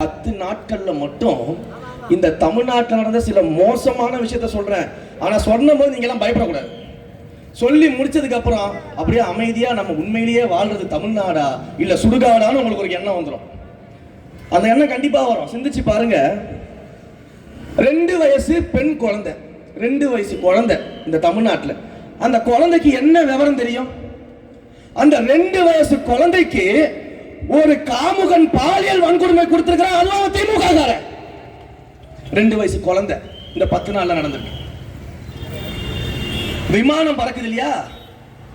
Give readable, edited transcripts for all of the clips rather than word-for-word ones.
10 நாட்கள்ல மட்டும் இந்த தமிழ்நாட்டில் நடந்த சில மோசமான விஷயத்த சொல்றேன். ஆனா சொன்னபோது நீங்க எல்லாம் பயப்படக்கூடாது. சொல்லி முடிச்சதுக்கு அப்புறம் அப்படியே அமைதியா நம்ம உண்மையிலேயே வாழ்றது தமிழ்நாடா இல்ல சுடுகாடான்னு உங்களுக்கு ஒரு எண்ணம் வந்துடும். அந்த எண்ணம் கண்டிப்பா வரும். சிந்திச்சு பாருங்க. 2 வயசு பெண் குழந்தை, 2 வயசு குழந்தை இந்த தமிழ்நாட்டில். அந்த குழந்தைக்கு என்ன விவரம் தெரியும்? அந்த 2 வயசு குழந்தைக்கு ஒரு காமுகன் பாலியல் வன்கொடுமை கொடுத்திருக்கிறான். அதுவும் திமுக காரன். 2 வயசு குழந்தை இந்த 10 நாள்ல நடந்திருக்கு. விமானம் பறக்குது இல்லையா,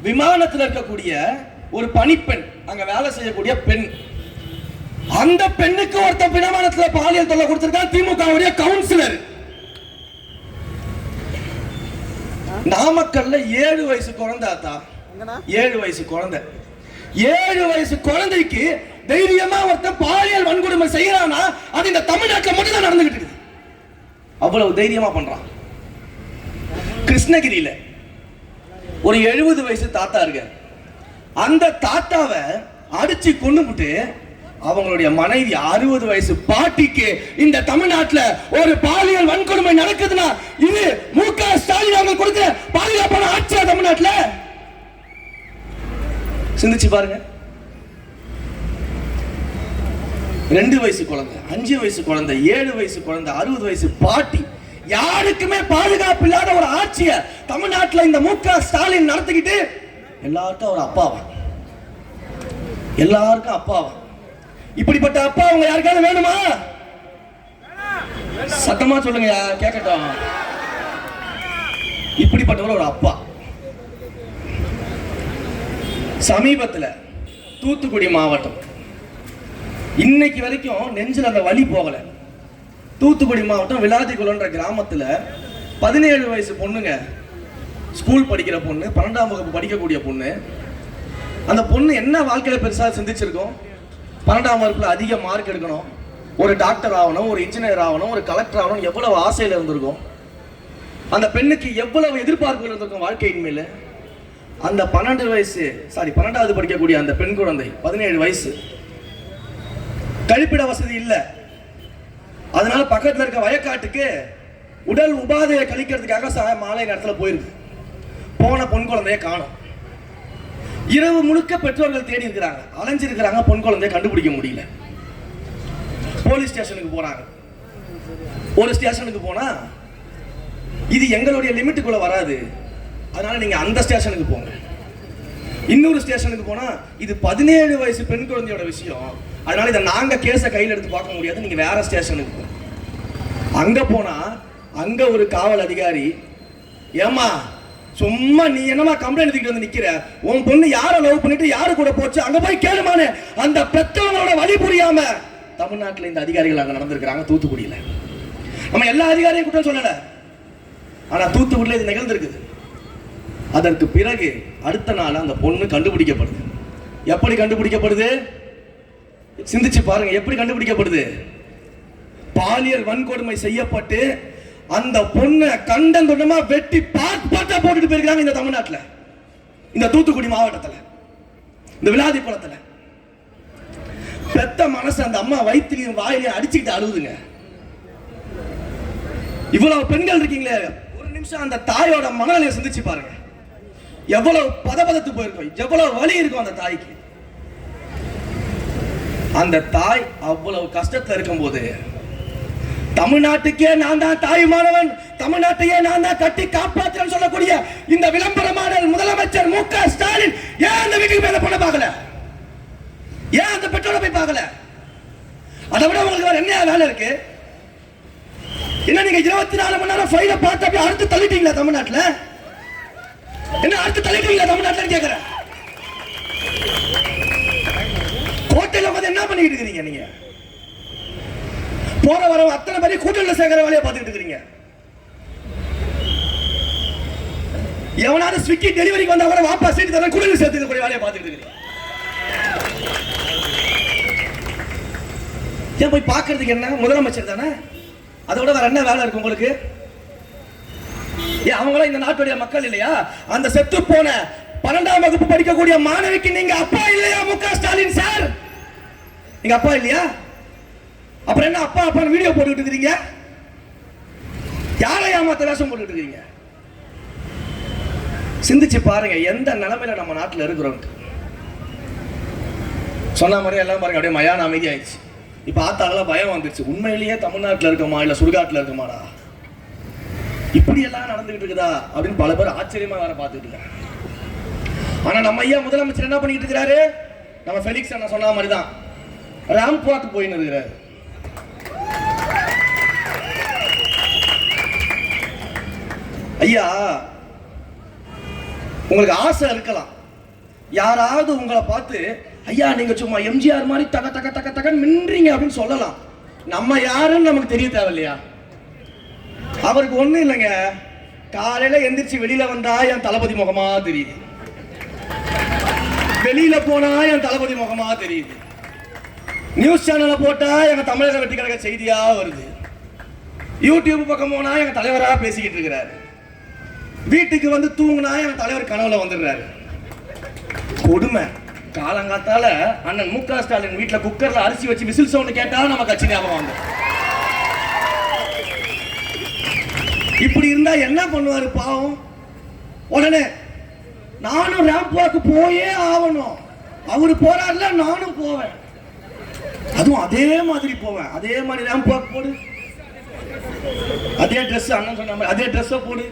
விமானத்தில் இருக்கக்கூடிய ஒரு பணிப்பெண், அங்க வேலை செய்யக்கூடிய பெண், அந்த பெண்ணுக்கு ஒருத்த விமானத்தில் பாலியல் தொல்லை கொடுத்திருக்கான் திமுகவுடைய கவுன்சிலர். நாமக்கல்ல 7 வயசு குழந்தை, 7 வயசு குழந்தை, 7 வயசு குழந்தைக்கு தைரியமா ஒருத்தன் பாலியல் வன்கொடுமை செய்யறானா அது இந்த தமிழ்நாட்டில் மட்டும் தான் நடந்துகிட்டு இருக்குது. அவ்வளவு தைரியமா பண்றான். கிருஷ்ணகிரியில ஒரு 70 வயசு தாத்தா இருக்கார். அந்த தாத்தாவை அடிச்சு கொன்னுபிட்டு அவங்களுடைய மனைவி 60 வயசு பாட்டிக்கு இந்த தமிழ்நாட்டில் ஒரு பாலியல் வன்கொடுமை நடக்குதுன்னா இது மு.க. ஸ்டாலின் அவர்கள் கொடுக்கிற பாதுகாப்பான ஆட்சியா தமிழ்நாட்டில்? சிந்திச்சு பாருங்க. 2 வயசு குழந்தை, 5 வயசு குழந்தை, 7 வயசு குழந்தை, 60 வயசு பாட்டி, யாருக்குமே பாதுகாப்பு இல்லாத ஒரு ஆட்சியை தமிழ்நாட்டில் இந்த மு.க. ஸ்டாலின் நடத்திக்கிட்டு எல்லாருக்கும் ஒரு அப்பாவா, எல்லாருக்கும் அப்பாவா. இப்படிப்பட்ட அப்பா அவங்க யாருக்காவது வேணுமா? சத்தமா சொல்லுங்க, கேட்கட்டும். இப்படிப்பட்டவர் ஒரு அப்பா. சமீபத்தில் தூத்துக்குடி மாவட்டம், இன்னைக்கு வரைக்கும் நெஞ்சில் அந்த வலி போகல. தூத்துக்குடி மாவட்டம் விளாதிகுளம்ன்ற கிராமத்தில் 17 வயசு பொண்ணுங்க, ஸ்கூல் படிக்கிற பொண்ணு, 12ஆம் வகுப்பு படிக்கக்கூடிய பொண்ணு. அந்த பொண்ணு என்ன வாழ்க்கையில பெருசாக சிந்திச்சிருக்கோம்? 12ஆம் வகுப்புல அதிக மார்க் எடுக்கணும், ஒரு டாக்டர் ஆகணும், ஒரு இன்ஜினியர் ஆகணும், ஒரு கலெக்டர் ஆகணும், எவ்வளவு ஆசையில் இருந்திருக்கும். அந்த பெண்ணுக்கு எவ்வளவு எதிர்பார்ப்புகள் இருந்திருக்கும் வாழ்க்கையின் மேல. அந்த 12வது படிக்கக்கூடிய அந்த பெண் குழந்தை 17 வயசு, கழிப்பிட வசதி இல்லை. அதனால பக்கத்தில் இருக்க வயக்காட்டுக்கு உடல் உபாதையை கழிக்கிறதுக்காக மாலை நேரத்தில் போயிருக்கு. போன பொன் குழந்தைய காணும். இரவு முழுக்க பெற்றோர்கள் தேடி இருக்கிறாங்க, அலைஞ்சிருக்கிறாங்க, பொன் குழந்தைய கண்டுபிடிக்க முடியல. போலீஸ் ஸ்டேஷனுக்கு போறாங்க. ஒரு ஸ்டேஷனுக்கு போனா இது எங்களுடைய லிமிட்டுக்குள்ள வராது, அதனால நீங்க அந்த ஸ்டேஷனுக்கு போங்க. இன்னொரு ஸ்டேஷனுக்கு போனா இது 17 வயசு பெண் குழந்தையோட விஷயம், அதனால இதை நாங்க கேஸை கையில் எடுத்து பார்க்க முடியாது, நீங்க வேற ஸ்டேஷனுக்கு போங்க. அங்க போனா அங்க ஒரு காவல் அதிகாரி, ஏமா சும்மா நீ என்னமா கம்ப்ளைண்ட் எடுத்துக்கிட்டு வந்து நிக்கிற, உன் பொண்ணு யாரை லவ் பண்ணிட்டு யாரு கூட போச்சு, அங்க போய் கேளுமானு அந்த பெற்றவங்களோட வழி புரியாம தமிழ்நாட்டில் இந்த அதிகாரிகள் அங்க நடந்திருக்கிறாங்க. தூத்துக்குடியில நம்ம எல்லா அதிகாரியும் குற்றம் சொல்லல, ஆனா தூத்துக்குடியில இது நிகழ்ந்திருக்குது. அதற்கு பிறகு அடுத்த நாள் அந்த பொண்ணு கண்டுபிடிக்கப்படுது. எப்படி கண்டுபிடிக்கப்படுது? சிந்திச்சு பாருங்க, எப்படி கண்டுபிடிக்கப்படுது? பாலியல் வன்கொடுமை செய்யப்பட்டு அந்த பொண்ணை கண்டந்தொண்டமா வெட்டி பாட்டா போட்டுட்டு போயிருக்காங்க இந்த தமிழ்நாட்டில், இந்த தூத்துக்குடி மாவட்டத்தில், இந்த விளாதிகுளத்தில். பெத்த மனசு அந்த அம்மா வயிற்றிலையும் வாயிலையும் அடிச்சுக்கிட்டு அழுவுதுங்க. இவ்வளவு பெண்கள் இருக்கீங்களே, ஒரு நிமிஷம் அந்த தாயோட மனநிலையை சிந்திச்சு பாருங்க. எவ்வளவு பதபதத்து போயிருக்கும், எவ்வளவு வலி இருக்கும் அந்த தாய்க்கு. அந்த தாய் அவ்வளவு கஷ்டத்துல இருக்கும் போது தமிழ்நாட்டுக்கே நான் தான் தாயுமானவன், தமிழ்நாட்டையே நான் தான் கட்டி காப்பாற்றுறேன்னு சொல்லக்கூடிய இந்த விளம்பரமான முதலமைச்சர் மு.க. ஸ்டாலின் ஏன் அந்த வீட்டுக்கு போய் பொண்ணை பார்க்கல? ஏன் அந்த பெற்றோரை போய் பார்க்கல? அதை விட உங்களுக்கு வேற என்ன வேலை இருக்கு? என்ன நீங்க 24 மணி நேரம் ஃபைலை பார்த்து அப்படியே அடுத்து தள்ளிட்டீங்களா தமிழ்நாட்டில்? என்ன அடுத்து தள்ளிட்டீங்களா தமிழ்நாட்டில் கேட்கிறேன். கோட்டையில வந்து என்ன பண்ணிட்டு இருக்கீங்க? நீங்க போற வர அத்தனை பேரை கூட்டணியில் சேர்க்கிற வேலையை பார்த்துட்டு இருக்கீங்க. எவனாவது ஸ்விக்கி டெலிவரிக்கு வந்தா கூட வாப்பா சீட்டு தர கூட்டணியில் சேர்த்துக்கூடிய வேலையை பார்த்துட்டு இருக்கீங்க. ஏன் போய் பார்க்கறதுக்கு என்ன? முதலமைச்சர் தானே, அதோட வேற என்ன வேலை இருக்கு உங்களுக்கு? ஏன் அவங்களும் இந்த நாட்டுடைய மக்கள் இல்லையா? அந்த செத்து போன 12ஆம் வகுப்பு படிக்கக்கூடிய மாணவிக்கு நீங்க அப்பா இல்லையா? மு.க. ஸ்டாலின் சார், நீங்க அப்பா இல்லையா? அப்புறம் என்ன அப்பா அப்பா வீடியோ போட்டுக்கிட்டு இருக்கிறீங்க? யாரை ஏமாத்த வேஷம் போட்டுக்கிட்டு இருக்கீங்க? சிந்திச்சு பாருங்க எந்த நிலைமையில நம்ம நாட்டில் இருக்கிறோம். சொன்ன மாதிரி எல்லாம் பாருங்க அப்படியே மயான அமைதி ஆயிடுச்சு. இப்ப ஆத்தாலாம் பயம் வந்துருச்சு. உண்மையிலேயே தமிழ்நாட்டில் இருக்கமா இல்ல சுடுகாட்டில் இருக்கமாடா, இப்படி எல்லாம் நடந்துகிட்டு இருக்குதா அப்படின்னு பல பேர் ஆச்சரியமா வேற பார்த்துட்டு இருக்காங்க. ஆனா நம்ம ஐயா முதலமைச்சர் என்ன பண்ணிட்டு இருக்கிறாரு? நம்ம ஃபெலிக்ஸ் அண்ணா சொன்ன மாதிரிதான் ராம்ப் வாக் போயின்னு இருக்கிறாரு. ஐயா உங்களுக்கு ஆசை இருக்கலாம், யாராவது உங்களை பார்த்து ஐயா நீங்க சும்மா எம்ஜிஆர் மாதிரி தக தக தக தகன்னு மின்றீங்க அப்படின்னு சொல்லலாம். நம்ம யாருன்னு நமக்கு தெரிய தேவையில்லையா? அவருக்கு ஒண்ணும் இல்லைங்க, காலையில எந்திரிச்சு வெளியில வந்தா என் தளபதி முகமா தெரியுது, வெளியில போனா என் தளபதி முகமா தெரியுது, நியூஸ் சேனல்ல போட்டா எங்க தமிழக வெற்றி கழக செய்தியா வருது, யூடியூப் பக்கம் போனா எங்க தலைவரா பேசிக்கிட்டு இருக்கிறாரு, வீட்டுக்கு வந்து தூங்குனா எங்க தலைவர் கனவுல வந்துடுறாரு. கொடுமை. காலங்காத்தால அண்ணன் மு.க. ஸ்டாலின் வீட்டுல குக்கர்ல அரிசி வச்சு விசில் சவுண்ட் கேட்டா நம்ம கட்சி ஞாபகம் வந்து. இப்படி இருந்தா என்ன பண்ணுவாரு பாவம்? உடனே நானும் ரேம்ப் வாக் போயே ஆகணும், அவரு போறாருல நானும் போவேன், அதுவும் அதே மாதிரி போவேன், அதே மாதிரி ரேம்ப் வாக் போடு, அதே ட்ரெஸ் அண்ணன் சொன்ன மாதிரி அதே ட்ரெஸ்ஸை போடு.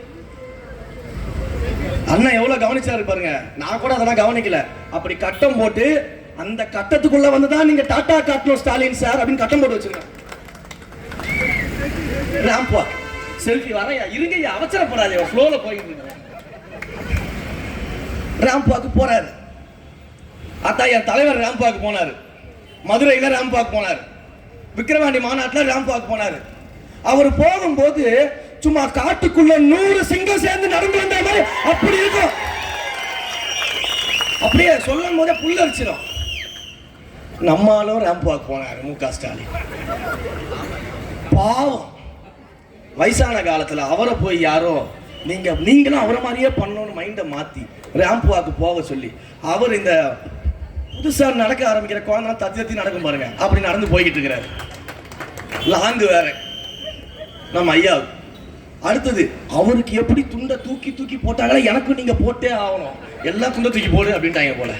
அண்ணன் எவ்வளவு கவனிச்சாரு பாருங்க, நான் கூட அதெல்லாம் கவனிக்கல. அப்படி கட்டம் போட்டு அந்த கட்டத்துக்குள்ள வந்துதான் நீங்க டாடா காட்டணும் ஸ்டாலின் சார் அப்படின்னு கட்டம் போட்டு வச்சிருக்கேன். ரேம்ப் வாக் செல்ஃபி வரையா இருங்க, அவசரப்படாதே, ஃப்ளோல போயிட்டு இருக்கேன். ரேம்ப் வாக் போறாரு. அத்தா என் தலைவர் ரேம்ப் வாக் போனாரு, மதுரையில ரேம்ப் வாக் போனாரு, விக்கிரவாண்டி மாநாட்டில் ரேம்ப் வாக் போனாரு. அவர் போகும்போது சும்மா காட்டுக்குள்ள 100 சிங்கம் சேர்ந்து நடந்து வந்த மாதிரி அப்படி இருக்கும். அப்படியே சொல்லும் போதே புல்லரிச்சிடும். நம்மளும் ரேம்ப் வாக் போனாரு மு.க. ஸ்டாலின். பாவம், வயசான காலத்துல அவரை போய் யாரோ நீங்களும் அவரை மாதிரியே பண்ணணும்னு மைண்டை மாத்தி ரேம்ப் வாக் போக சொல்லி அவர் இந்த புதுசா நடக்க ஆரம்பிக்கிற குழந்தை தத்தி நடக்கும் பாருங்க, அப்படி நடந்து போய்கிட்டு இருக்கிறாரு. லாங்கு வேற நம்ம ஐயா. அடுத்தது அவருக்கு எப்படி துண்டை தூக்கி தூக்கி போட்டாங்களே, எனக்கு நீங்க போட்டே ஆகணும், எல்லா துண்டை தூக்கி போடு அப்படின்ட்டாங்க போல.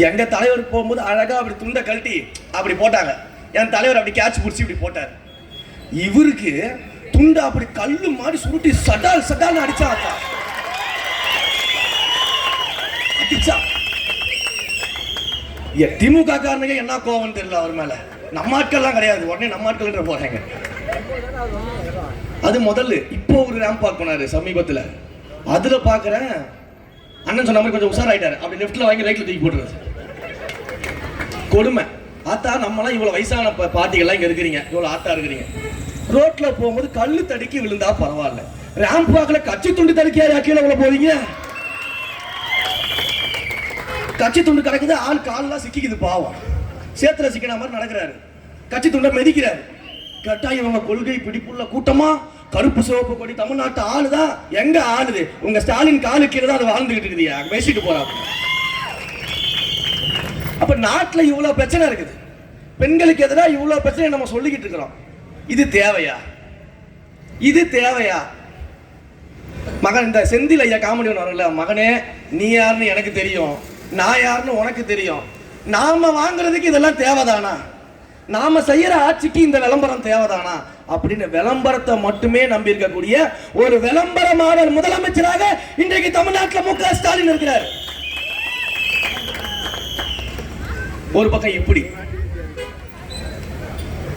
எங்க தலைவர் போகும்போது அழகா அப்படி துண்டை கழட்டி அப்படி போட்டாங்க, என் தலைவர் அப்படி கேட்ச் பிடிச்சி இப்படி போட்டார். இவருக்கு துண்டை அப்படி கல்லு மாதிரி சுருட்டி சடால் சடால் அடிச்சா அடிச்சா. திமுக காரனுங்க என்ன கோவம் தெரியல அவர் மேல. நம்ம ஆட்கள்லாம் கிடையாது, உடனே நம்ம ஆட்கள் போறாங்க. அது முதல்ல. இப்போ ஒரு ரேம்ப் வாக் பண்ணாரு சமீபத்தில், அதுல பாக்குறேன் அண்ணன் சொன்ன மாதிரி கொஞ்சம் உஷாராயிட்டாரு, அப்படி லெஃப்ட்ல வாங்கி ரைட்ல தூக்கி போட்டுறது. கொடுமை. ஆத்தா நம்மளாம் இவ்வளவு வயசான பாட்டிகள்லாம் இங்க இருக்கிறீங்க, இவ்வளவு ஆத்தா இருக்கிறீங்க, ரோட்ல போகும்போது கல்லு தடுக்கி விழுந்தா பரவாயில்ல, ரேம்ப் வாக்ல கட்சி துண்டு தடுக்கியா கீழே உள்ள போவீங்க? கட்சி துண்டு கிடக்குது, ஆள் கால்லாம் சிக்கிக்குது, பாவம் சேத்துல சிக்கின மாதிரி நடக்கிறாரு, கட்சி துண்டை மெதிக்கிறாரு. கேட்டா இவங்க கொள்கை பிடிப்புள்ள கூட்டமா, கருப்பு சிவப்பு கொடி தமிழ்நாட்டு ஆளுதான். எங்க ஆளுது? உங்க ஸ்டாலின் காலு கீழே தான் அது வாழ்ந்துகிட்டு இருக்குதியா, பேசிட்டு போறாங்க. அப்ப நாட்டுல இவ்வளவு பிரச்சனை இருக்குது, பெண்களுக்கு எதிராக இவ்வளவு பிரச்சனை நம்ம சொல்லிக்கிட்டு இருக்கிறோம். இது தேவையா? இது தேவையா? மகன் இந்த செந்தில் ஐயா காமெடி ஒன்று வரல, மகனே நீ யாருன்னு எனக்கு தெரியும், நான் யாருன்னு உனக்கு தெரியும், நாம வாங்குறதுக்கு இதெல்லாம் தேவைதானா? நாம செய்யற ஆட்சிக்கு இந்த விளம்பரம் தேவைதானா அப்படின்னு விளம்பரத்தை மட்டுமே நம்பி இருக்கக்கூடிய ஒரு விளம்பரமாளர் முதலமைச்சராக இன்றைக்கு தமிழ்நாட்டில் மு.க. ஸ்டாலின் இருக்கிறார். ஒரு பக்கம் இப்படி.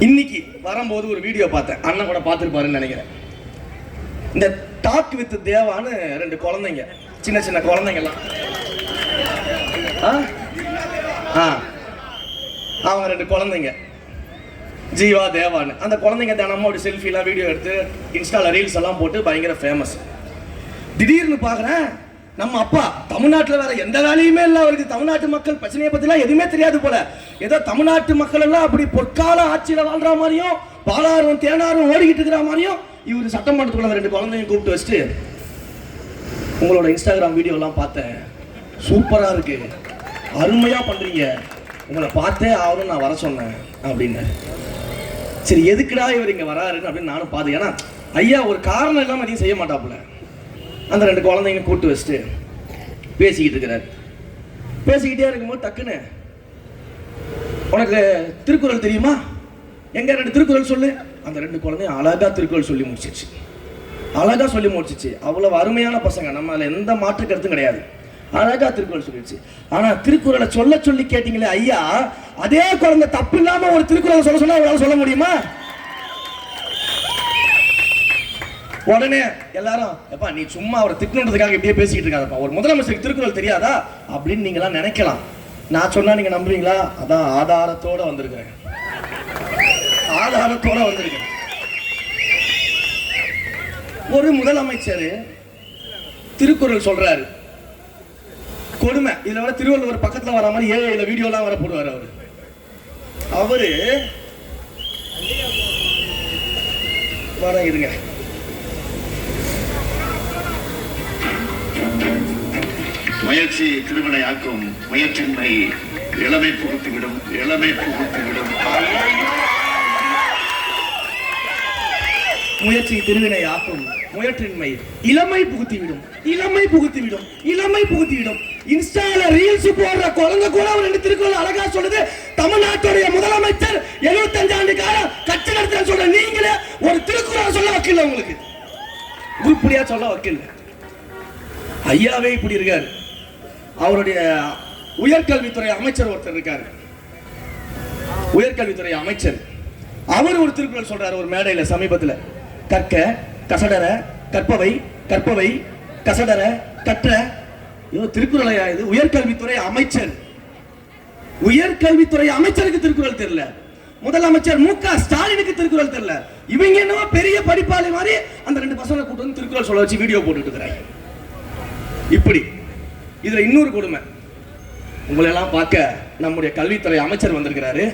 இன்னைக்கு வரும்போது ஒரு வீடியோ பார்த்தேன், அண்ணன் கூட பார்த்துருப்பாருன்னு நினைக்கிறேன். இந்த டாக் வித் தேவான்னு 2 குழந்தைங்க, சின்ன சின்ன குழந்தைங்கலாம், அவங்க 2 குழந்தைங்க ஜீவா தேவான்னு. அந்த குழந்தைங்க தினமும் அப்படி செல்ஃபிலாம் வீடியோ எடுத்து இன்ஸ்டால ரீல்ஸ் எல்லாம் போட்டு பயங்கர ஃபேமஸ். திடீர்னு பார்க்குறேன் நம்ம அப்பா தமிழ்நாட்டில் வேற எந்த வேலையுமே இல்லை அவருக்கு, தமிழ்நாட்டு மக்கள் பிரச்சனையை பற்றிலாம் எதுவுமே தெரியாது போல, ஏதோ தமிழ்நாட்டு மக்கள் எல்லாம் அப்படி பொற்கால ஆட்சியில் வாழ்ற மாதிரியும் பாலாரும் தேனாரும் ஓடிக்கிட்டு இருக்கிற மாதிரியும் இவர் சட்டமன்றத்துக்குள்ள 2 குழந்தையும் கூப்பிட்டு வச்சுட்டு, உங்களோட இன்ஸ்டாகிராம் வீடியோலாம் பார்த்தேன், சூப்பரா இருக்கு, அருமையா பண்றீங்க, உங்களை பார்த்தே ஆகணும் நான் வர சொன்னேன் அப்படின்னு. சரி எதுக்குடா இவர் இங்க வராருன்னு அப்படின்னு நானும் பாது. ஏன்னா ஐயா ஒரு காரணம் இல்லாம எதையும் செய்ய மாட்டாப்புல. அந்த 2 குழந்தைங்க கூட்டு வச்சுட்டு பேசிக்கிட்டு இருக்கிறார். பேசிக்கிட்டே இருக்கும்போது டக்குன்னு, உனக்கு திருக்குறள் தெரியுமா, எங்க 2 திருக்குறள் சொல்லு. அந்த 2 குழந்தையும் அழகா திருக்குறள் சொல்லி முடிச்சிச்சு. அழகா சொல்லி முடிச்சிச்சு. அவ்வளவு அருமையான பசங்க, நம்ம அதில் எந்த மாற்று கருத்தும் கிடையாது. அழகா திருக்குறள் சொல்லிடுச்சு. ஆனா திருக்குறளை சொல்ல சொல்லி கேட்டீங்களே ஐயா, அதே குழந்தை தப்பு இல்லாம ஒரு திருக்குறளை சொல்ல சொன்னா அவங்களால சொல்ல முடியுமா? உடனே எல்லாரும், எப்பா நீ சும்மா அவரை திட்டணுன்றதுக்காக இப்படியே பேசிக்கிட்டு இருக்காதப்பா, ஒரு முதலமைச்சருக்கு திருக்குறள் தெரியாதா அப்படின்னு நீங்க எல்லாம் நினைக்கலாம். நான் சொன்னா நீங்க நம்புறீங்களா? அதான் ஆதாரத்தோட வந்திருக்கிறேன். ஆதாரத்தோட வந்திருக்கிறேன். ஒரு முதலமைச்சர் திருக்குறள் சொல்றாரு. கொடுமை. இதுல வர திருவள்ளுவர் பக்கத்துல வர மாதிரி ஏஐல வீடியோலாம் வர போடுவார் அவரு வர இருங்க. முயற்சி திருவினையாக்கும், முயற்சியின்மை இளமை புகுத்திவிடும், இளமை புகுத்திவிடும். முயற்சி திருவினையாக்கும், முயற்சியின்மை இளமை புகுத்திவிடும், இளமை புகுத்திவிடும், இளமை புகுத்திவிடும். இன்ஸ்டால ரீல்ஸ் போடுற குழந்தை கூட ஒரு 2 திருக்குறள் அழகா சொல்லுது. தமிழ்நாட்டுடைய முதலமைச்சர் 75 ஆண்டு காலம் கட்சி நடத்த சொல்ற நீங்களே ஒரு திருக்குறள் சொல்ல வைக்கல. உங்களுக்கு உருப்படியா சொல்ல வைக்கல. ஐயாவே இப்படி இருக்காரு. அவருடைய உயர்கல்வித்துறை அமைச்சர் ஒருத்தர் இருக்காரு. உயர்கல்வித்துறை அமைச்சர் அவர் ஒரு திருக்குறள் சொல்றாரு ஒரு மேடையில சமீபத்தில். கற்க கசடர கற்பவை, கற்பவை கசடர கற்ற. திருக்குறளையா இது? உயர்கல்வித்துறை அமைச்சர். உயர்கல்வித்துறை அமைச்சருக்கு திருக்குறள் தெரியல. முதலமைச்சர் மு.க. ஸ்டாலினுக்கு திருக்குறள் தெரியல. இவங்க என்னவோ பெரிய படிப்பாளி மாதிரி அந்த 2 பசங்களை கூட்டு வந்து திருக்குறள் சொல்ல வச்சு வீடியோ போட்டுட்டு இருக்கிறாங்க. இப்படி இதுல இன்னொரு கொடுமை. உங்களை எல்லாம் பார்க்க நம்முடைய கல்வித்துறை அமைச்சர் வந்திருக்கிறாரு.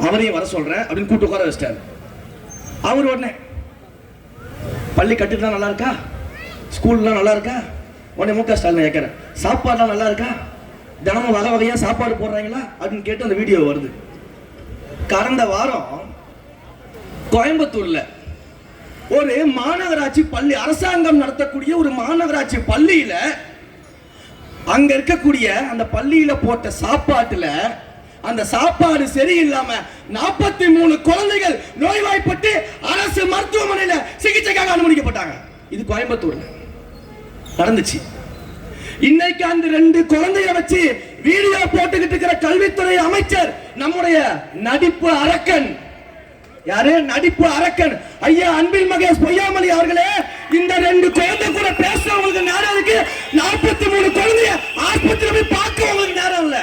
அவரையும் வர சொல்றேன் அப்படின்னு கூட்டு உட்கார வச்சிட்டாரு. அவர் உடனே பள்ளி கட்டிட்டுலாம் நல்லா இருக்கா, ஸ்கூல்லாம் நல்லா இருக்கா? உடனே மு.க. ஸ்டாலின் கேட்கிறேன், சாப்பாடுலாம் நல்லா இருக்கா, தினமும் வகை வகையா சாப்பாடு போடுறாங்களா அப்படின்னு கேட்டு அந்த வீடியோ வருது. கடந்த வாரம் கோயம்புத்தூர்ல ஒரு மாநகராட்சி பள்ளி, அரசாங்கம் நடத்தக்கூடிய ஒரு மாநகராட்சி பள்ளியில அங்க இருக்கக்கூடிய அந்த பள்ளியில போட்ட சாப்பாட்டுல அந்த சாப்பாடு சரியில்லாம 43 குழந்தைகள் நோய்வாய்ப்பட்டு அரசு மருத்துவமனையில சிகிச்சைக்காக அனுமதிக்கப்பட்டாங்க. இது கோயம்புத்தூர்ல நடந்துச்சு. இன்னைக்கு அந்த 2 குழந்தைய வச்சு வீடியோ போட்டுக்கிட்டு இருக்கிற கல்வித்துறை அமைச்சர் நம்முடைய நடிப்பு அரக்கன். யாரு? நடிப்பு அரக்கன் ஐயா அன்பில் மகேஷ் பொய்யாமொழி அவர்களே. இந்த 2 குழந்தை கூட பேசுறவங்களுக்கு நேரம் இருக்கு, 43 குழந்தைய ஆஸ்பத்திரி போய் பார்க்க உங்களுக்கு நேரம் இல்ல.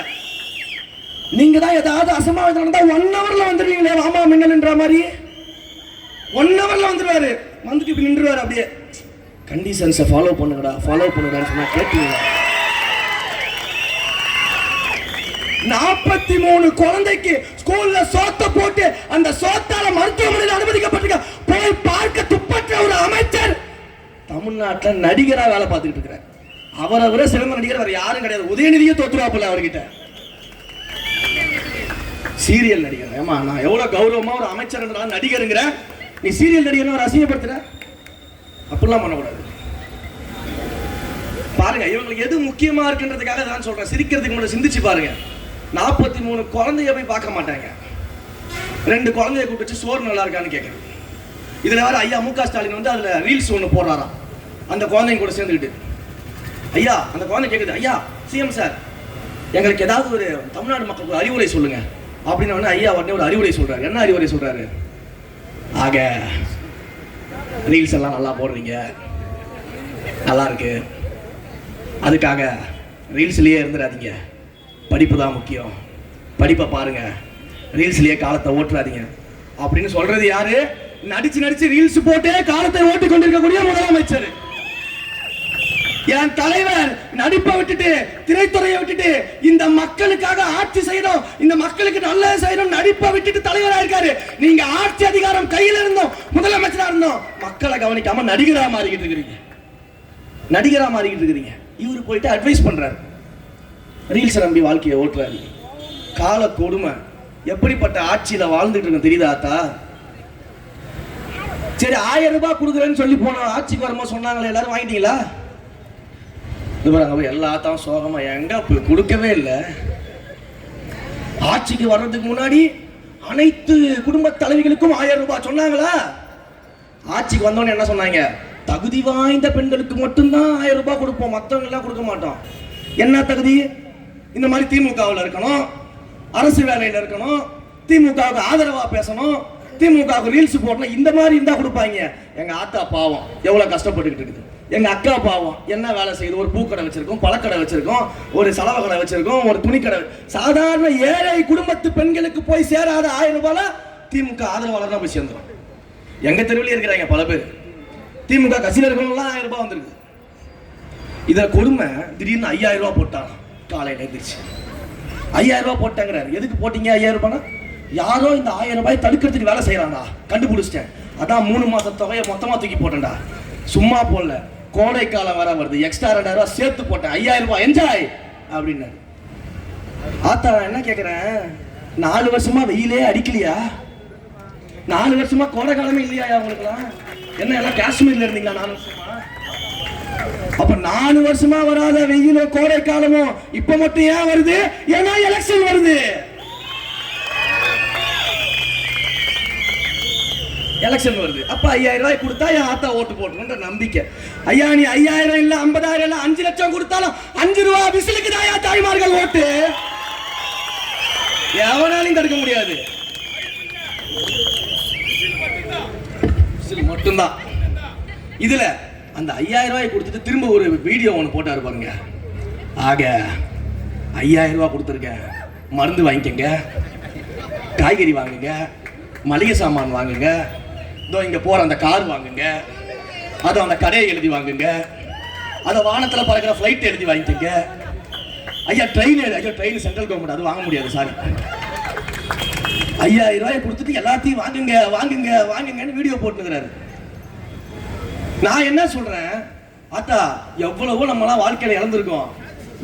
நீங்க தான் ஏதாவது அசம்பாவிதம் நடந்தா 1 ஹவர்ல வந்துருவீங்களே, வாமா மின்னல்ன்ற மாதிரி 1 ஹவர்ல வந்துருவாரு. வந்துட்டு இப்படி நின்றுவாரு. அப்படியே கண்டிஷன்ஸை ஃபாலோ பண்ணுங்கடா, ஃபாலோ பண்ணுங்கடான்னு சொன்னா கேட்டீங்களா? 43 குழந்தைக்கு ஸ்கூல்ல சோத்த போட்டு அந்த சோத்தால மருத்துவமனையில் அனுமதிக்கப்பட்டிருக்க போய் பார்க்க துப்பற்ற ஒரு அமைச்சர் தமிழ்நாட்டில் நடிகரா வேலை பார்த்துக்கிட்டு இருக்கிறார். அவரை விட சிறந்த நடிகர் வேற யாரும் கிடையாது. உதயநிதியே தோத்துவாப்புல அவர்கிட்ட. சீரியல் நடிகர். ஏமா நான் எவ்வளவு கௌரவமா ஒரு அமைச்சர் நடிகருங்கிற, நீ சீரியல் நடிகர் ஒரு அசிங்கப்படுத்துற. அப்படிலாம் பண்ணக்கூடாது. பாருங்க, இவங்களுக்கு எது முக்கியமா இருக்குன்றதுக்காக தான் சொல்றேன். சிரிக்கிறதுக்கு முன்னாடி சிந்திச்சு பாருங்க. 43 குழந்தைய போய் பார்க்க மாட்டாங்க. 2 குழந்தைய கூப்பிட்டு வச்சு சோறு நல்லா இருக்கான்னு கேட்கறது. இதுல வேற ஐயா மு.க. ஸ்டாலின் வந்து அதுல ரீல்ஸ் ஒன்று போடுறாராம் அந்த குழந்தைங்க கூட சேர்ந்துக்கிட்டு. ஐயா அந்த குழந்தை கேட்குது, ஐயா சிஎம் சார் எங்களுக்கு ஏதாவது ஒரு தமிழ்நாடு மக்களுக்கு ஒரு அறிவுரை சொல்லுங்க அப்படின்னு. ஐயா உடனே ஒரு அறிவுரை சொல்றாரு. என்ன அறிவுரை சொல்றாரு? ஆக ரீல்ஸ் எல்லாம் நல்லா போடுறீங்க, நல்லா இருக்கு, அதுக்காக ரீல்ஸ்லயே இருந்துடாதீங்க, படிப்பு தான் முக்கியம், படிப்பை பாருங்க, ரீல்ஸ்லயே காலத்தை ஓட்டுறாதீங்க அப்படின்னு சொல்றது யாரு? நடிச்சு நடிச்சு ரீல்ஸ் போட்டே காலத்தை ஓட்டி கொண்டிருக்கக்கூடிய முதலமைச்சர். என் தலைவர் நடிப்பை விட்டுட்டு, திரைத்துறையை விட்டுட்டு இந்த மக்களுக்காக ஆட்சி செய்யணும், இந்த மக்களுக்கு நல்லது செய்யணும், நடிப்பை விட்டுட்டு தலைவராக இருக்காரு. நீங்க ஆட்சி அதிகாரம் கையில இருந்தோம், முதலமைச்சரா இருந்தோம், மக்களை கவனிக்காம நடிகரா மாறிக்கிட்டு இருக்கிறீங்க, நடிகரா மாறிக்கிட்டு இருக்கிறீங்க. இவரு போயிட்டு அட்வைஸ் பண்றாரு, ரீல்ஸ் நம்பி வாழ்க்கையை ஓட்டுறாரு. கால கொடுமை. எப்படிப்பட்ட ஆட்சியில வாழ்ந்துட்டு இருக்கு தெரியுதாத்தா? சரி 1000 ரூபாய் கொடுக்குறேன்னு சொல்லி போன ஆட்சிக்கு வரும்போது சொன்னாங்களே, எல்லாரும் வாங்கிட்டீங்களா? எல்லாத்தான் சோகமா எங்க கொடுக்கவே இல்லை. ஆட்சிக்கு வர்றதுக்கு முன்னாடி அனைத்து குடும்ப தலைவிகளுக்கும் 1000 ரூபாய் சொன்னாங்களா? ஆட்சிக்கு வந்தோன்னு என்ன சொன்னாங்க? தகுதி வாய்ந்த பெண்களுக்கு மட்டும்தான் 1000 ரூபாய் கொடுப்போம், மற்றவங்க எல்லாம் கொடுக்க மாட்டோம். என்ன தகுதி? இந்த மாதிரி திமுகவில் இருக்கணும், அரசு வேலையில் இருக்கணும், திமுகவுக்கு ஆதரவா பேசணும், திமுகவுக்கு ரீல்ஸ் போடணும், இந்த மாதிரி இருந்தா கொடுப்பாங்க. எங்க ஆத்தா பாவம் எவ்வளவு கஷ்டப்பட்டுக்கிட்டு இருக்குது. எங்க அக்கா பாவம் என்ன வேலை செய்யுது? ஒரு பூக்கடை வச்சிருக்கோம், பழக்கடை வச்சிருக்கோம், ஒரு சலவை கடை வச்சிருக்கோம், ஒரு துணிக்கடை. சாதாரண ஏழை குடும்பத்து பெண்களுக்கு போய் சேராத 1000 ரூபாய் திமுக ஆதரவாளர் தான் போய் சேர்ந்துடும். எங்க தெருவில் இருக்கிறாங்க பல பேர். திமுக கட்சியில் இருக்கிறவங்களாம் 1000 ரூபாய் வந்திருக்கு. இதை கொடுமை. திடீர்னு 5000 ரூபாய் போட்டாங்க. காலையில் எழுந்திரிச்சு 5000 ரூபாய் போட்டாங்கிறாரு. எதுக்கு போட்டீங்க 5000 ரூபாய்னா? யாரோ இந்த 1000 ரூபாய் தடுக்கிறதுக்கு வேலை செய்யறான்டா, கண்டுபிடிச்சிட்டேன், அதான் 3 மாச தொகையை மொத்தமா தூக்கி போட்டேன்டா. சும்மா போடல, கோடை காலம் வர வருது, எக்ஸ்ட்ரா 2000 ரூபாய் சேர்த்து போட்டேன், 5000 ரூபாய் என்ஜாய் அப்படின்னாரு. ஆத்தா என்ன கேட்கிறேன், 4 வருஷமா வெயிலே அடிக்கலையா? 4 வருஷமா கோடை காலமே இல்லையா அவங்களுக்குலாம்? என்ன எல்லாம் காஷ்மீர்ல இருந்தீங்களா 4 வருஷமா? அப்ப 4 வருஷமா வராத வெயிலோ கோடை காலமோ இப்ப மட்டும் ஏன் வருது? ஏன்னா எலெக்ஷன் வருது. எலெக்ஷன் வருது. அப்ப 5000 ரூபாய் கொடுத்தா என் ஆத்தா ஓட்டு போட்டுருன்ற நம்பிக்கை. ஐயா நீ 5000 இல்ல 50000 இல்ல 5 லட்சம் கொடுத்தாலும் 5 ரூபாய் விசிலுக்கு தான் தாய்மார்கள் ஓட்டு. எவனாலையும் தடுக்க முடியாது. விசில் மட்டும்தான். இதுல அந்த 5000 ரூபாய் கொடுத்துட்டு திரும்ப ஒரு வீடியோ ஒன்று போட்டாரு பாருங்க. ஆக 5000 ரூபாய் கொடுத்துருக்கேன், மருந்து வாங்கிக்கங்க, காய்கறி வாங்குங்க, மளிகை சாமான் வாங்குங்க, இதோ இங்க போற அந்த கார் வாங்குங்க, அதை அந்த கடையை எழுதி வாங்குங்க, அதை வானத்துல பறக்கிற ஃபிளைட் எழுதி வாங்கிக்கங்க. ஐயா ட்ரெயின் சென்ட்ரல் கவர்மெண்ட், அது வாங்க முடியாது சாரி. 5000 ரூபாய் கொடுத்துட்டு எல்லாத்தையும் வாங்குங்க வாங்குங்க வாங்குங்கன்னு வீடியோ போட்டுக்கிறாரு. நான் என்ன சொல்றேன், அத்தா எவ்வளவோ நம்மளாம் வாழ்க்கையில இழந்திருக்கோம்,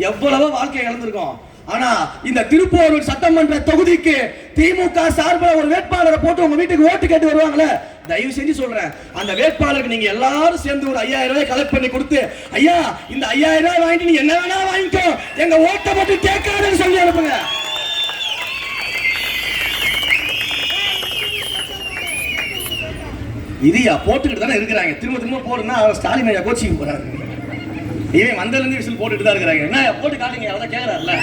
எவ்வளவோ வாழ்க்கையை இழந்திருக்கோம். ஆனா இந்த திருப்பூர் சட்டமன்ற தொகுதிக்கு திமுக சார்பில் ஒரு வேட்பாளரை போட்டு உங்க வீட்டுக்கு ஓட்டு கேட்டு வருவாங்களே, தயவு செஞ்சு சொல்றேன், அந்த வேட்பாளருக்கு நீங்க எல்லாரும் சேர்ந்து ஒரு 5000 ரூபாய் கலெக்ட் பண்ணி கொடுத்து, ஐயா இந்த 5000 ரூபாய் வாங்கிட்டு நீ என்ன வேணா வாங்கிக்கோ, எங்க ஓட்டை மட்டும் கேட்காதுன்னு சொல்லி அனுப்புங்க. இதையா போட்டுக்கிட்டு தானே இருக்கிறாங்க. திரும்ப போடுனா ஸ்டாலின் ஐயா கோச்சிக்கு போறாரு. இவன் வந்ததுலேருந்து விசில் போட்டுட்டு தான் இருக்கிறாங்க. என்ன போட்டு காட்டுங்க, அதான் கேட்கறாருல.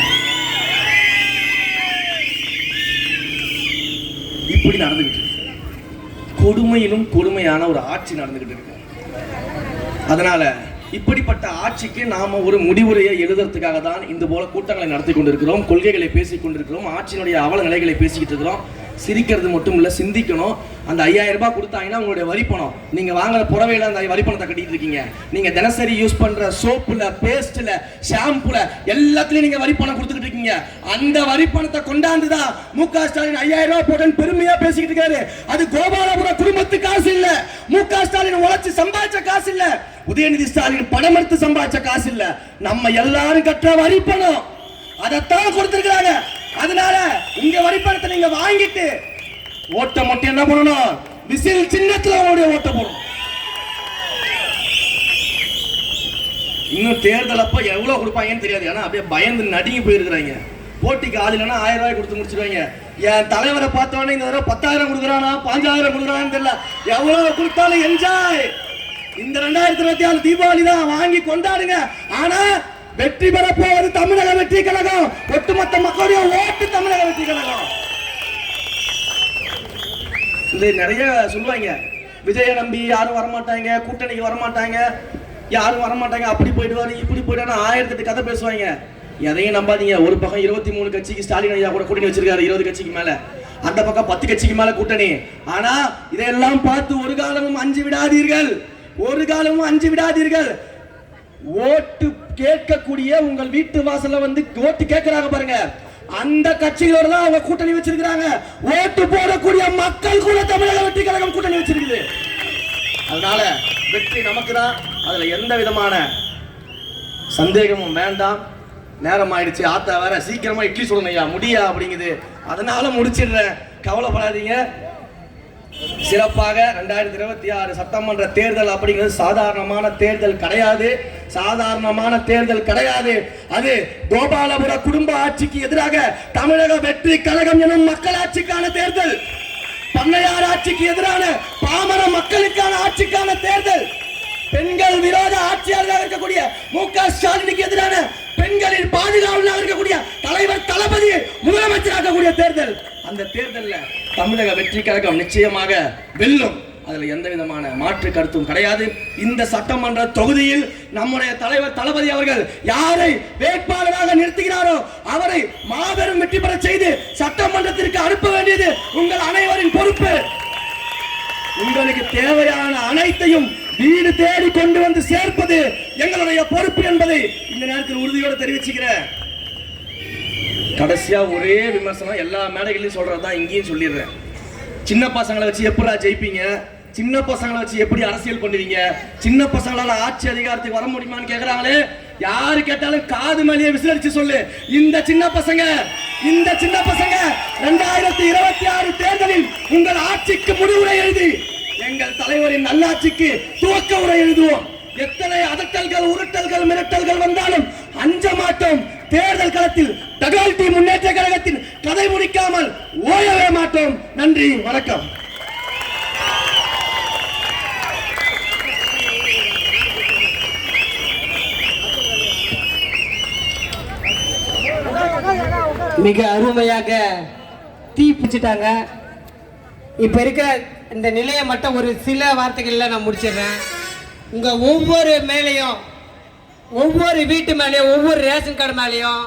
இப்படி நடந்துகிட்டு இருக்கு. கொடுமையிலும் கொடுமையான ஒரு ஆட்சி நடந்துகிட்டு இருக்கு. அதனால இப்படிப்பட்ட ஆட்சிக்கு நாம ஒரு முடிவுரையை எழுதுறதுக்காக தான் இந்த போல கூட்டங்களை நடத்தி கொண்டிருக்கிறோம், கொள்கைகளை பேசிக் கொண்டிருக்கிறோம், ஆட்சியினுடைய அவல நிலைகளை பேசிக்கிட்டு இருக்கிறோம். சிரிக்கிறது மட்டும் இல்ல, சிந்திக்கணும். அந்த 5000 ரூபாய் கொடுத்தாங்கன்னா உங்களுடைய வரி பணம், நீங்க வாங்குற புடவையில அந்த வரி பணத்தை கட்டிட்டு இருக்கீங்க. நீங்க தினசரி யூஸ் பண்ற சோப்புல, பேஸ்ட்ல, ஷாம்புல எல்லாத்துலயும் நீங்க வரி பணம் கொடுத்துட்டு இருக்கீங்க. அந்த வரி பணத்தை கொண்டாந்துதான் மு.க. ஸ்டாலின் 5000 ரூபாய் போட்டேன்னு பெருமையா பேசிக்கிட்டு இருக்காரு. அது கோபாலபுரம் குடும்பத்து காசு இல்ல, மு.க. ஸ்டாலின் உழைச்சு சம்பாதிச்ச காசு இல்ல, உதயநிதி ஸ்டாலின் பணம் எடுத்து சம்பாதிச்ச காசு இல்ல, நம்ம எல்லாரும் கட்டுற வரி பணம், அதைத்தான் கொடுத்திருக்கிறாங்க. அதனால உங்க வரி பணத்தை நீங்க வாங்கிட்டு ஓட்ட மட்டும் என்ன பண்ணணும், விசில் சின்னத்துல உங்களுடைய ஓட்ட போடணும். இன்னும் தேர்தல் அப்ப எவ்வளவு கொடுப்பாங்கன்னு தெரியாது, ஏன்னா அப்படியே பயந்து நடுங்கி போயிருக்கிறாங்க. போட்டிக்கு ஆள் இல்லைன்னா 1000 ரூபாய் கொடுத்து முடிச்சிருவாங்க. என் தலைவரை பார்த்தோன்னே இந்த தடவை 10,000 கொடுக்குறானா 5,000 கொடுக்குறான்னு தெரியல, எவ்வளவு கொடுத்தாலும் என்ஜாய். இந்த 2024 தீபாவளி தான், வாங்கி கொண்டாடுங்க. ஆனா வெற்றி பெற போவது தமிழக வெற்றி கழகம், ஒட்டுமொத்த மக்களுடைய ஓட்டு தமிழக வெற்றி கழகம். இந்த நிறைய சொல்லுவாங்க, விஜய நம்பி யாரும் வரமாட்டாங்க, கூட்டணிக்கு வரமாட்டாங்க, யாரும் வரமாட்டாங்க, அப்படி போயிடுவாரு இப்படி போயிடுவாரு, 1008 கதை பேசுவாங்க. எதையும் நம்பாதீங்க. ஒரு பக்கம் 23 கட்சிக்கு ஸ்டாலின் ஐயா கூட கூட்டணி வச்சிருக்காரு, 20 கட்சிக்கு மேல, அந்த பக்கம் 10 கட்சிக்கு மேல கூட்டணி. ஆனா இதெல்லாம் பார்த்து ஒரு காலமும் அஞ்சு விடாதீர்கள், ஒரு காலமும் அஞ்சு விடாதீர்கள். ஓட்டு கேட்கக்கூடிய உங்கள் வீட்டு வாசல்ல வந்து ஓட்டு கேட்கிறாங்க பாருங்க, அந்த கட்சிகளோட தான் அவங்க கூட்டணி வச்சிருக்காங்க. ஓட்டு போடக்கூடிய மக்கள் கூட தமிழக வெற்றி கழகம் கூட்டணி வச்சிருக்குது. அதனால வெற்றி நமக்கு தான், அதுல எந்த விதமான சந்தேகமும் வேண்டாம். நேரம் ஆயிடுச்சு, ஆத்தா வேற சீக்கிரமா இட்லி சுடணும் ஐயா முடியா அப்படிங்குது, அதனால முடிச்சிடுறேன், கவலைப்படாதீங்க. சிறப்பாக 2026 சட்டமன்ற தேர்தல் அப்படிங்கிறது சாதாரணமான தேர்தல் கிடையாது. சாதாரணமான தேர்தல் கிடையாது. அது கோபாலபுர குடும்ப ஆட்சிக்கு எதிராக தமிழக வெற்றி கழகம் எனும் மக்களாட்சிக்கான தேர்தல். பண்ணையார் ஆட்சிக்கு எதிரான பாமர மக்களுக்கான ஆட்சிக்கான தேர்தல். பெண்கள் விரோத ஆட்சியாளராக இருக்கக்கூடிய மு.க. ஸ்டாலினுக்கு எதிரான பெண்களின் பாதுகாவலாக இருக்கக்கூடிய தலைவர் தளபதி முதலமைச்சராகக்கூடிய தேர்தல். அந்த தேர்தலில் தமிழக வெற்றி கழகம் நிச்சயமாக வெல்லும். அதுல எந்த விதமான மாற்று கருத்தும் கிடையாது. இந்த சட்டமன்ற தொகுதியில் நம்முடைய தலைவர் தளபதி அவர்கள் யாரை வேட்பாளராக நிறுத்துகிறாரோ அவரை மாபெரும் வெற்றி பெற செய்து சட்டமன்றத்திற்கு அனுப்ப வேண்டியது உங்கள் அனைவரின் பொறுப்பு. உங்களுக்கு தேவையான அனைத்தையும் வீடு தேடி கொண்டு வந்து சேர்ப்பது எங்களுடைய பொறுப்பு என்பதை இந்த நேரத்தில் உறுதியோடு தெரிவிச்சுக்கிறேன். கடைசியா ஒரே விமர்சனம் எல்லா மேடைகளையும் சொல்றதுதான் இங்கேயும் சொல்லிடுறேன். சின்ன பசங்களை வச்சு எப்படா ஜெயிப்பீங்க, சின்ன பசங்களை வச்சு எப்படி அரசியல் பண்ணுவீங்க, சின்ன பசங்களால ஆட்சி அதிகாரத்துக்கு வர முடியுமான்னு கேக்குறாங்களே. யாரு கேட்டாலும் காது மேலேயே விசிலடிச்சு சொல்லு, இந்த சின்ன பசங்க 2026 தேர்தலில் உங்கள் ஆட்சிக்கு முடிவுரை எழுதி எங்கள் தலைவரின் நல்லாட்சிக்கு துவக்க உரை எழுதுவோம். எத்தனை அதட்டல்கள், உருட்டல்கள், மிரட்டல்கள் வந்தாலும் அஞ்ச மாட்டோம். தேர்தல் களத்தில் தகவல் முன்னேற்ற கழகத்தின் கதை முடிக்காமல் ஓயவே மாட்டோம். நன்றி, வணக்கம். மிக அருமையாக தீ பிடிச்சிட்டாங்க. இப்ப இருக்கிற இந்த நிலையை மட்டும் ஒரு சில வார்த்தைகள்ல நான் முடிச்சிடுறேன். உங்க ஒவ்வொரு மேலையும், ஒவ்வொரு வீட்டு மேலேயும், ஒவ்வொரு ரேஷன் கார்டு மேலேயும்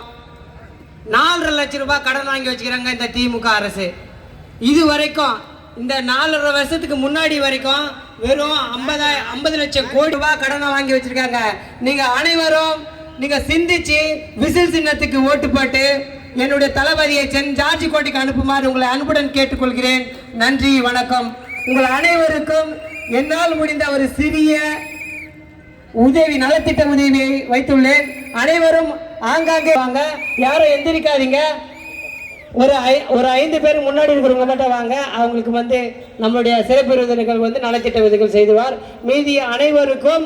4.5 லட்சம் ரூபாய் கடன் வாங்கி வச்சுக்கிறாங்க இந்த திமுக அரசு. இது வரைக்கும் இந்த 4.5 வருஷத்துக்கு முன்னாடி வரைக்கும் வெறும் 50 லட்சம் கோடி ரூபாய் கடனை வாங்கி வச்சிருக்காங்க. நீங்க அனைவரும் நீங்க சிந்திச்சு விசில் சின்னத்துக்கு ஓட்டு போட்டு என்னுடைய தளபதியை சென்ட் ஜார்ஜ் கோட்டைக்கு அனுப்புமாறு உங்களை அன்புடன் கேட்டுக்கொள்கிறேன். நன்றி, வணக்கம். உங்கள் அனைவருக்கும் என்னால் முடிந்த ஒரு சிறிய உதவி, நலத்திட்ட உதவியை வைத்துள்ளேன். அனைவரும் ஆங்காங்கே வாங்க, யாரும் எந்திரிக்காதீங்க. ஒரு 5 பேர் முன்னாடி இருக்கிறவங்க மட்டும் வாங்க. அவங்களுக்கு நம்மளுடைய சிறப்பு விருந்தினர்கள் நலத்திட்ட உதவிகள் செய்துவார். மீதி அனைவருக்கும்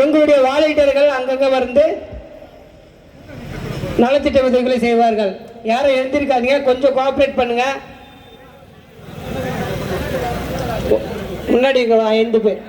எங்களுடைய வாலண்டியர்கள் அங்கங்க நலத்திட்ட உதவிகளை செய்வார்கள். யாரும் எழுந்திருக்காதீங்க, கொஞ்சம் கோஆபரேட் பண்ணுங்க. முன்னாடி 5 பேர்